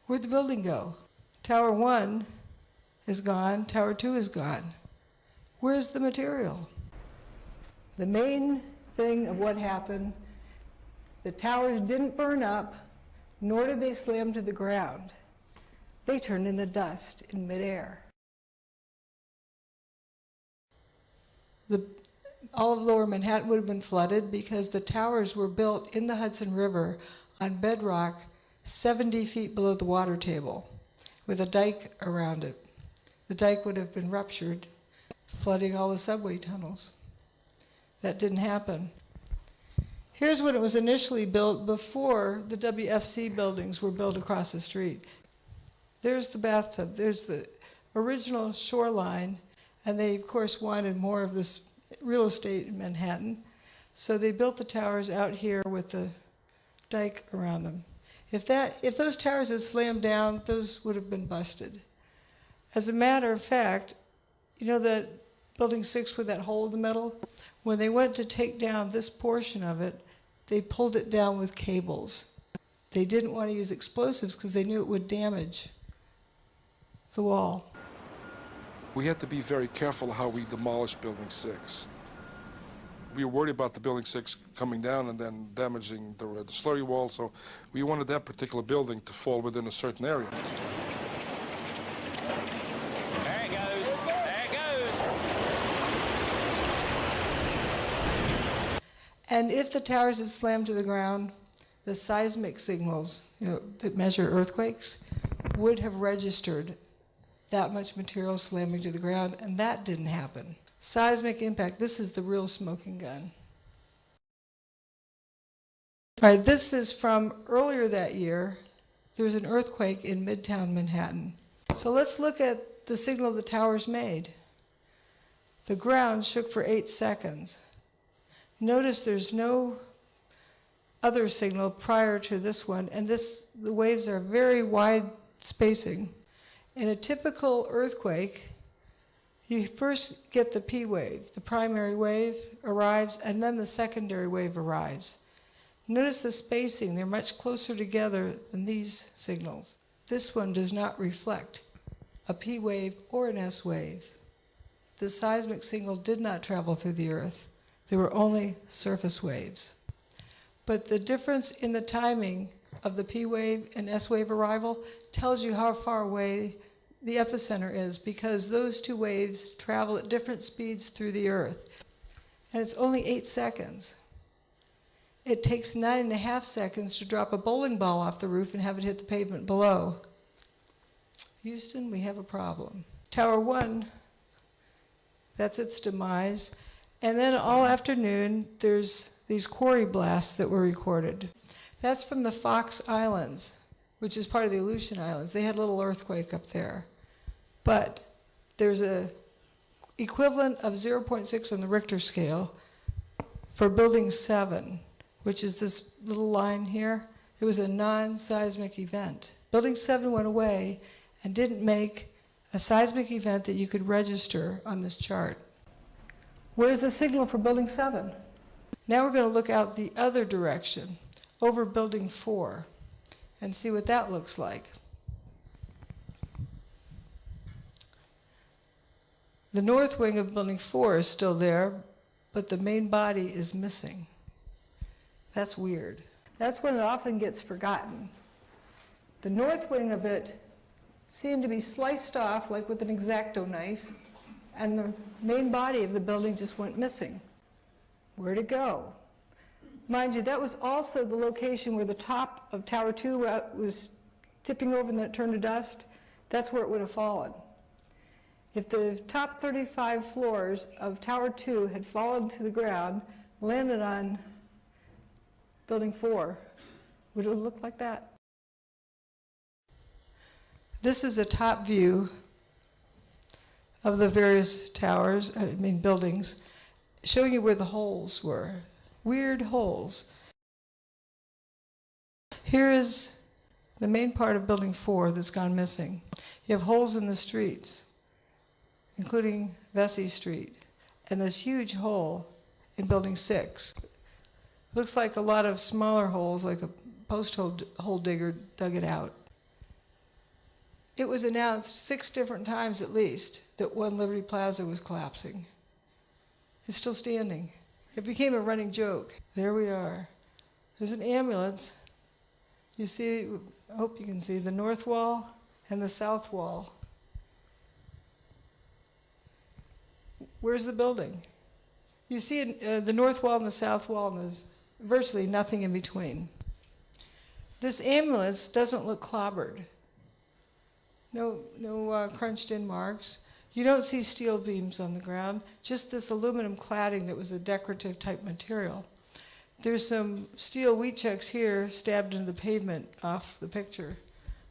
Where'd the building go? Tower 1 is gone, Tower 2 is gone. Where's the material? The main thing of what happened, the towers didn't burn up, nor did they slam to the ground. They turned into dust in midair. All of lower Manhattan would have been flooded because the towers were built in the Hudson River on bedrock 70 feet below the water table with a dike around it. The dike would have been ruptured, flooding all the subway tunnels. That didn't happen. Here's when it was initially built before the WFC buildings were built across the street. There's the bathtub, there's the original shoreline, and they, of course, wanted more of this real estate in Manhattan. So they built the towers out here with the dike around them. If those towers had slammed down, those would have been busted. As a matter of fact, you know that Building 6 with that hole in the middle? When they went to take down this portion of it, they pulled it down with cables. They didn't want to use explosives because they knew it would damage the wall. We had to be very careful how we demolished Building 6. We were worried about the Building 6 coming down and then damaging the slurry wall, so we wanted that particular building to fall within a certain area. There it goes. There it goes. And if the towers had slammed to the ground, the seismic signals, that measure earthquakes, would have registered that much material slamming to the ground, and that didn't happen. Seismic impact, this is the real smoking gun. All right, this is from earlier that year. There was an earthquake in Midtown Manhattan. So let's look at the signal the towers made. The ground shook for 8 seconds. Notice there's no other signal prior to this one, and the waves are very wide spacing. In a typical earthquake, you first get the P wave. The primary wave arrives, and then the secondary wave arrives. Notice the spacing. They're much closer together than these signals. This one does not reflect a P wave or an S wave. The seismic signal did not travel through the earth. There were only surface waves. But the difference in the timing of the P wave and S wave arrival tells you how far away the epicenter is, because those two waves travel at different speeds through the earth. And it's only 8 seconds. It takes 9.5 seconds to drop a bowling ball off the roof and have it hit the pavement below. Houston, we have a problem. Tower 1, that's its demise. And then all afternoon, there's these quarry blasts that were recorded. That's from the Fox Islands, which is part of the Aleutian Islands. They had a little earthquake up there. But there's a equivalent of 0.6 on the Richter scale for Building 7, which is this little line here. It was a non-seismic event. Building 7 went away and didn't make a seismic event that you could register on this chart. Where's the signal for Building 7? Now we're going to look out the other direction, over Building 4, and see what that looks like. The north wing of Building 4 is still there, but the main body is missing. That's weird. That's when it often gets forgotten. The north wing of it seemed to be sliced off like with an X-Acto knife, and the main body of the building just went missing. Where'd it go? Mind you, that was also the location where the top of Tower 2 was tipping over and then it turned to dust. That's where it would have fallen. If the top 35 floors of Tower 2 had fallen to the ground, landed on Building 4, would it look like that? This is a top view of the various towers, buildings, showing you where the holes were. Weird holes. Here is the main part of Building 4 that's gone missing. You have holes in the streets, including Vesey Street, and this huge hole in Building 6. Looks like a lot of smaller holes, like a post hole digger dug it out. It was announced 6 different times at least that One Liberty Plaza was collapsing. It's still standing. It became a running joke. There we are. There's an ambulance. You see, I hope you can see the north wall and the south wall. Where's the building? You see the north wall and the south wall, and there's virtually nothing in between. This ambulance doesn't look clobbered. No crunched in marks. You don't see steel beams on the ground, just this aluminum cladding that was a decorative type material. There's some steel wheat checks here stabbed into the pavement off the picture,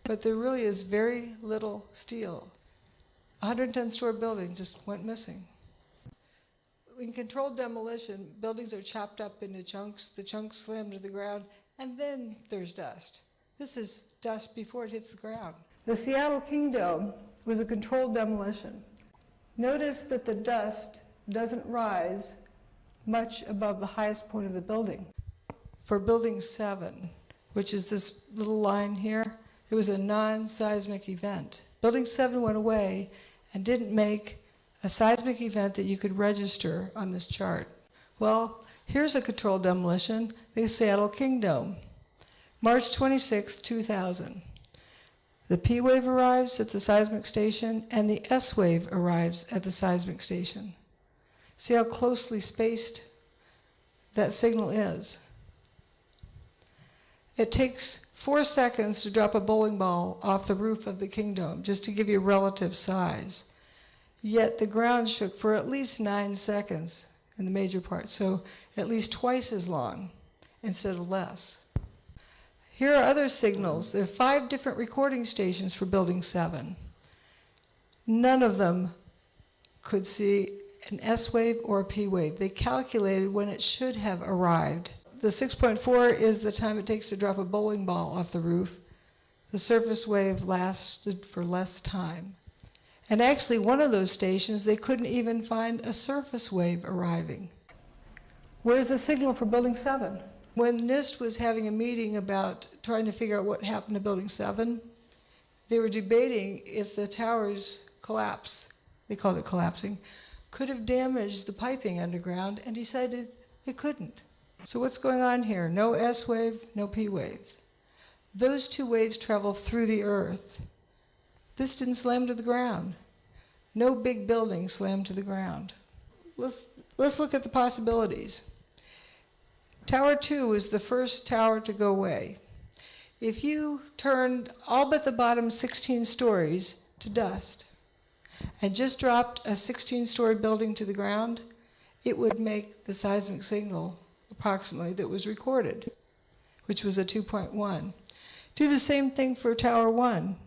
but there really is very little steel. 110-story building just went missing. In controlled demolition, buildings are chopped up into chunks, the chunks slam to the ground, and then there's dust. This is dust before it hits the ground. The Seattle Kingdome was a controlled demolition. Notice that the dust doesn't rise much above the highest point of the building. For Building 7, which is this little line here, it was a non-seismic event. Building 7 went away and didn't make a seismic event that you could register on this chart. Well, here's a controlled demolition, the Seattle Kingdome. March 26, 2000. The P wave arrives at the seismic station and the S wave arrives at the seismic station. See how closely spaced that signal is. It takes 4 seconds to drop a bowling ball off the roof of the Kingdome, just to give you relative size. Yet the ground shook for at least 9 seconds in the major part, so at least twice as long instead of less. Here are other signals. There are 5 different recording stations for Building 7. None of them could see an S wave or a P wave. They calculated when it should have arrived. The 6.4 is the time it takes to drop a bowling ball off the roof. The surface wave lasted for less time. And actually, one of those stations, they couldn't even find a surface wave arriving. Where's the signal for Building 7? When NIST was having a meeting about trying to figure out what happened to Building 7, they were debating if the towers collapse, they called it collapsing, could have damaged the piping underground, and decided it couldn't. So what's going on here? No S wave, no P wave. Those 2 waves travel through the earth. This didn't slam to the ground. No big building slammed to the ground. Let's look at the possibilities. Tower 2 was the first tower to go away. If you turned all but the bottom 16 stories to dust and just dropped a 16-story building to the ground, it would make the seismic signal approximately that was recorded, which was a 2.1. Do the same thing for Tower 1.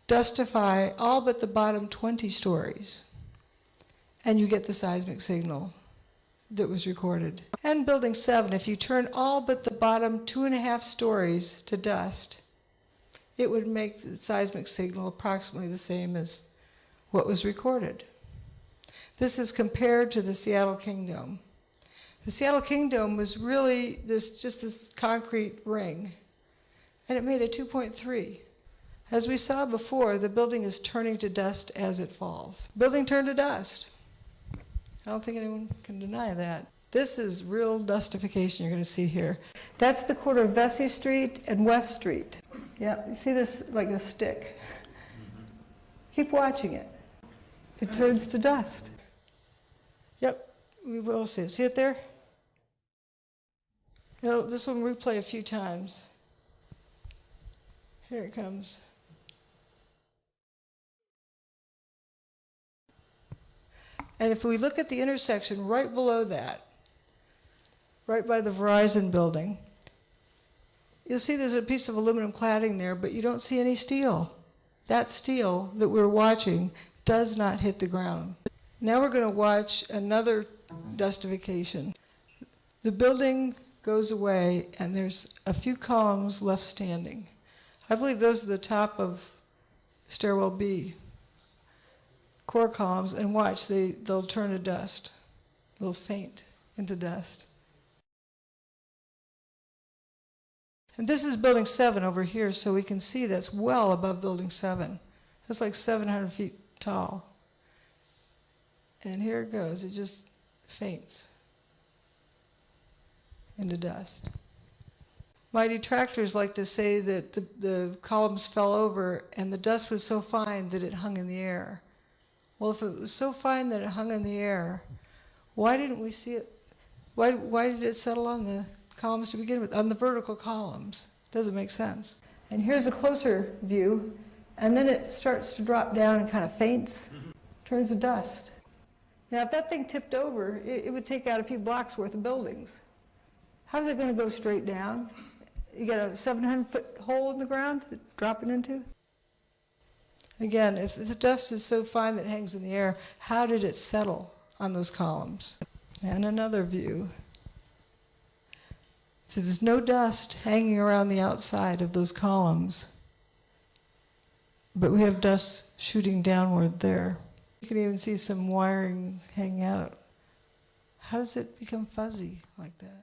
Dustify all but the bottom 20 stories, and you get the seismic signal that was recorded. And Building 7, if you turn all but the bottom 2.5 stories to dust, it would make the seismic signal approximately the same as what was recorded. This is compared to the Seattle Kingdome. The Seattle Kingdome was really just this concrete ring, and it made a 2.3. As we saw before, the building is turning to dust as it falls. Building turned to dust. I don't think anyone can deny that. This is real dustification you're going to see here. That's the corner of Vesey Street and West Street. Yeah, you see this like a stick. Keep watching it. It turns to dust. Yep, we will see it. See it there? You know, this one replay a few times. Here it comes. And if we look at the intersection right below that, right by the Verizon building, you'll see there's a piece of aluminum cladding there, but you don't see any steel. That steel that we're watching does not hit the ground. Now we're going to watch another dustification. The building goes away, and there's a few columns left standing. I believe those are the top of stairwell B. Core columns, and watch, they'll turn to dust. They'll faint into dust. And this is building 7 over here, so we can see that's well above building 7. That's like 700 feet tall. And here it goes, it just faints into dust. My detractors like to say that the columns fell over and the dust was so fine that it hung in the air. Well, if it was so fine that it hung in the air, why didn't we see it? Why did it settle on the columns to begin with, on the vertical columns? Doesn't make sense. And here's a closer view, and then it starts to drop down and kind of faints, turns to dust. Now, if that thing tipped over, it would take out a few blocks worth of buildings. How's it going to go straight down? You got a 700-foot hole in the ground to drop it into? Again, if the dust is so fine that it hangs in the air, how did it settle on those columns? And another view. So there's no dust hanging around the outside of those columns, but we have dust shooting downward there. You can even see some wiring hanging out. How does it become fuzzy like that?